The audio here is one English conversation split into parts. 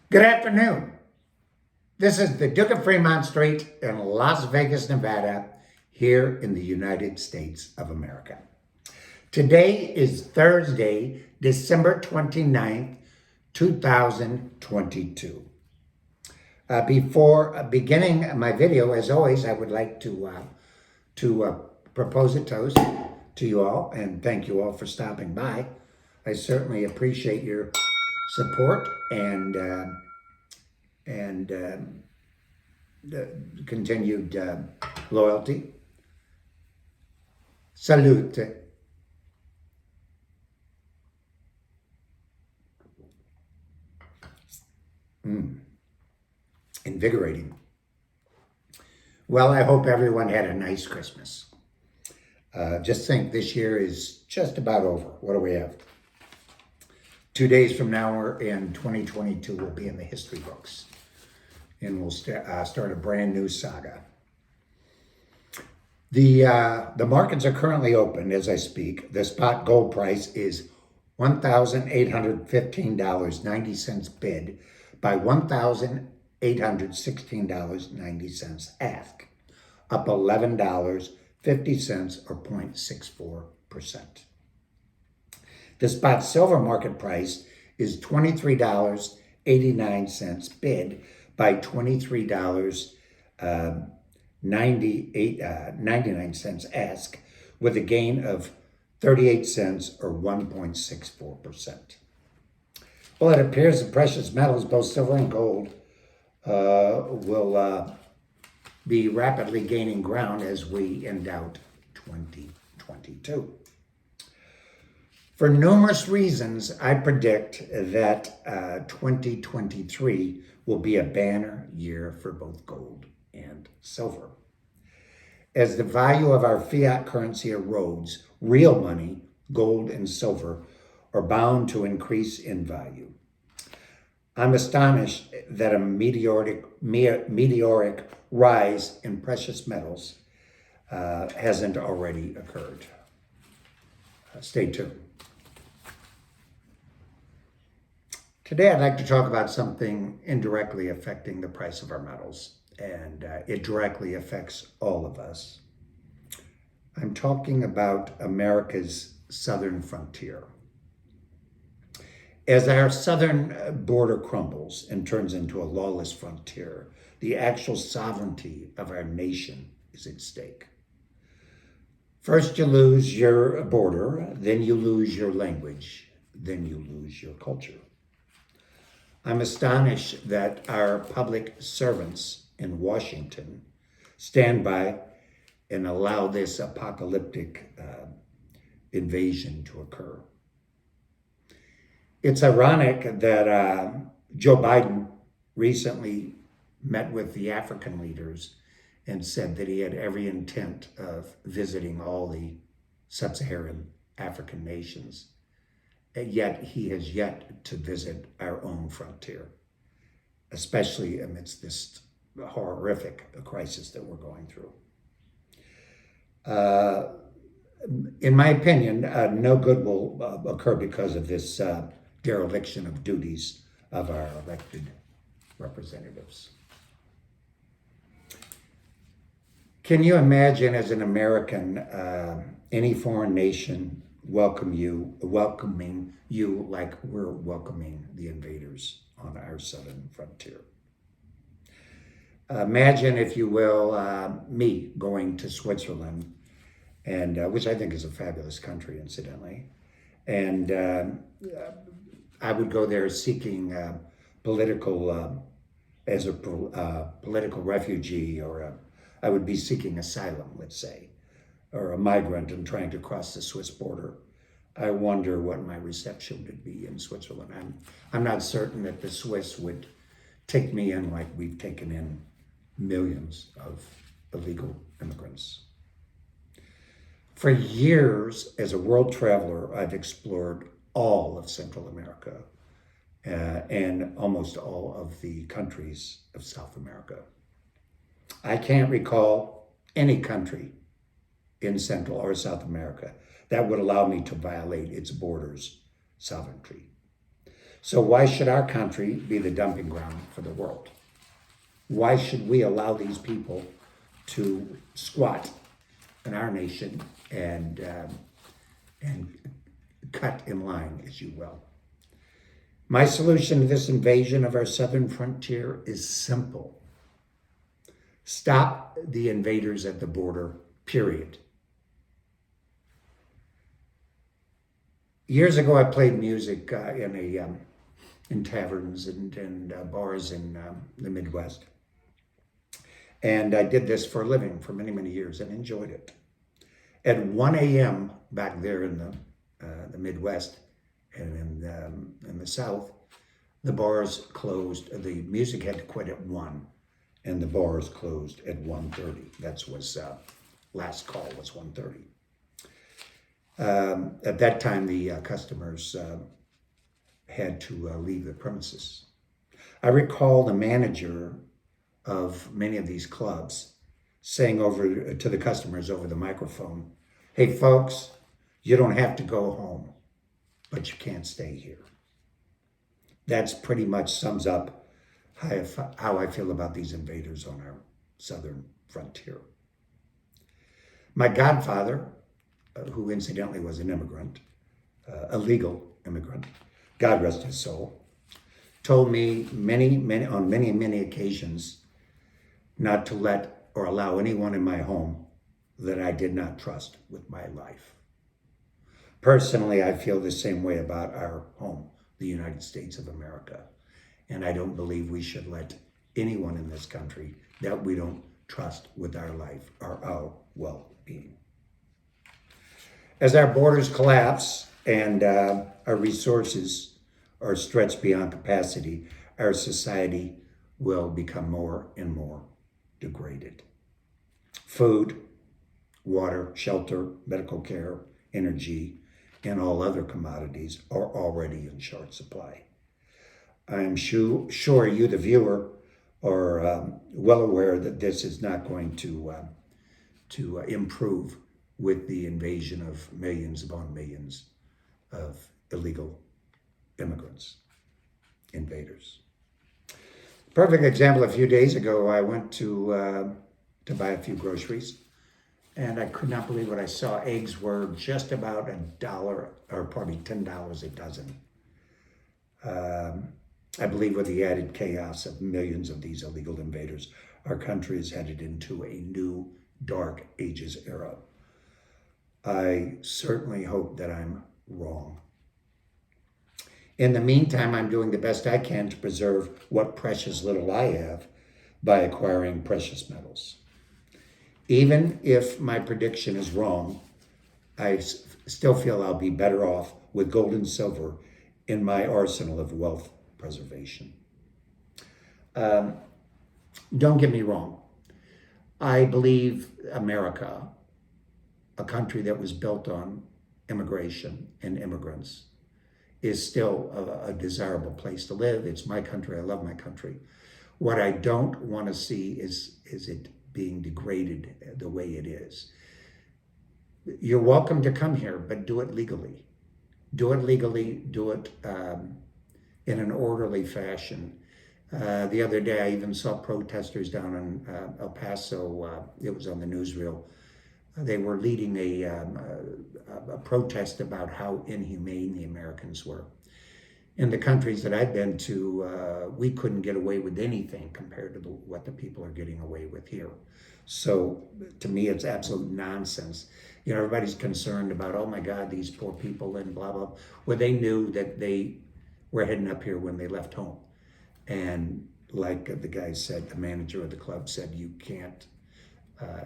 Good afternoon. This is the Duke of Fremont Street in Las Vegas, Nevada, here in the United States of America. Today is Thursday, December 29th, 2022. Before beginning my video, as always, I would like to propose a toast to you all and thank you all for stopping by. I certainly appreciate your support and the continued loyalty. Salute. Invigorating. Well, I hope everyone had a nice Christmas. Just think this year is just about over. What do we have? 2 days from now, we're in 2022, we'll be in the history books. And we'll start a brand new saga. The markets are currently open as I speak. The spot gold price is $1,815.90 bid by $1,816.90 ask, up $11.50 or 0.64%. The spot silver market price is $23.89 bid by $23.99 ask, with a gain of 38 cents or 1.64%. Well, it appears the precious metals, both silver and gold, will be rapidly gaining ground as we end out 2022. For numerous reasons, I predict that 2023 will be a banner year for both gold and silver. As the value of our fiat currency erodes, real money, gold and silver, are bound to increase in value. I'm astonished that a meteoric rise in precious metals hasn't already occurred. Stay tuned. Today, I'd like to talk about something indirectly affecting the price of our metals, and it directly affects all of us. I'm talking about America's southern frontier. As our southern border crumbles and turns into a lawless frontier, the actual sovereignty of our nation is at stake. First, you lose your border, then you lose your language, then you lose your culture. I'm astonished that our public servants in Washington stand by and allow this apocalyptic invasion to occur. It's ironic that Joe Biden recently met with the African leaders and said that he had every intent of visiting all the sub-Saharan African nations. Yet he has yet to visit our own frontier, especially amidst this horrific crisis that we're going through. In my opinion, no good will occur because of this dereliction of duties of our elected representatives. Can you imagine, as an American, any foreign nation welcoming you like we're welcoming the invaders on our southern frontier? Imagine, if you will, me going to Switzerland, and which I think is a fabulous country, incidentally, and I would go there seeking political refugee, or I would be seeking asylum, let's say, or a migrant and trying to cross the Swiss border. I wonder what my reception would be in Switzerland. I'm not certain that the Swiss would take me in like we've taken in millions of illegal immigrants. For years, as a world traveler, I've explored all of Central America and almost all of the countries of South America. I can't recall any country in Central or South America that would allow me to violate its borders' sovereignty. So why should our country be the dumping ground for the world? Why should we allow these people to squat in our nation and cut in line, as you will? My solution to this invasion of our southern frontier is simple. Stop the invaders at the border, period. Years ago, I played music in taverns and bars in the Midwest. And I did this for a living for many, many years and enjoyed it. At 1 a.m. back there in the Midwest and in the South, the bars closed. The music had to quit at 1, and the bars closed at 1:30. That was last call was 1:30. At that time, the customers had to leave the premises. I recall the manager of many of these clubs saying over to the customers over the microphone, "Hey folks, you don't have to go home, but you can't stay here." That's pretty much sums up how I feel about these invaders on our southern frontier. My godfather, who incidentally was an immigrant, a legal immigrant, God rest his soul, told me on many occasions not to let or allow anyone in my home that I did not trust with my life. Personally, I feel the same way about our home, the United States of America. And I don't believe we should let anyone in this country that we don't trust with our life or our well-being. As our borders collapse and our resources are stretched beyond capacity, our society will become more and more degraded. Food, water, shelter, medical care, energy, and all other commodities are already in short supply. I'm sure you, the viewer, are well aware that this is not going to improve with the invasion of millions upon millions of illegal immigrants, invaders. Perfect example, a few days ago, I went to buy a few groceries, and I could not believe what I saw. Eggs were just about $1, or probably $10 a dozen. I believe with the added chaos of millions of these illegal invaders, our country is headed into a new dark ages era. I certainly hope that I'm wrong. In the meantime, I'm doing the best I can to preserve what precious little I have by acquiring precious metals. Even if my prediction is wrong, I still feel I'll be better off with gold and silver in my arsenal of wealth preservation. Don't get me wrong. I believe America, a country that was built on immigration and immigrants, is still a desirable place to live. It's my country. I love my country. What I don't want to see is it being degraded the way it is. You're welcome to come here, but do it legally. Do it legally. Do it in an orderly fashion. The other day, I even saw protesters down in El Paso. It was on the newsreel. They were leading a protest about how inhumane the Americans were. In the countries that I've been to, we couldn't get away with anything compared to what the people are getting away with here. So to me, it's absolute nonsense. You know, everybody's concerned about, oh my God, these poor people and blah, blah. Well, they knew that they were heading up here when they left home. And like the guy said, the manager of the club said, you can't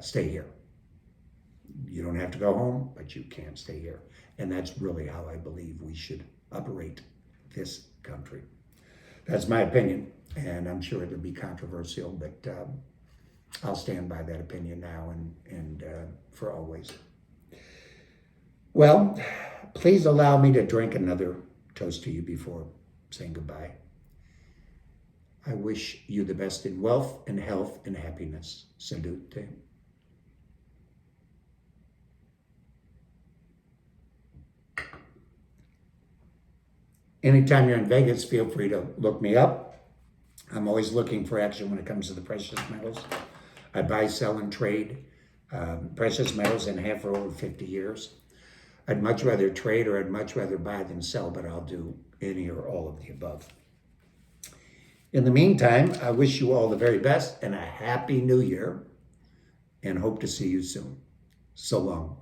stay here. You don't have to go home, but you can't stay here. And that's really how I believe we should operate this country. That's my opinion, and I'm sure it'll be controversial, but I'll stand by that opinion now and for always. Well, please allow me to drink another toast to you before saying goodbye. I wish you the best in wealth and health and happiness. Salute. Anytime you're in Vegas, feel free to look me up. I'm always looking for action when it comes to the precious metals. I buy, sell, and trade precious metals and have for over 50 years. I'd much rather trade or I'd much rather buy than sell, but I'll do any or all of the above. In the meantime, I wish you all the very best and a happy new year and hope to see you soon. So long.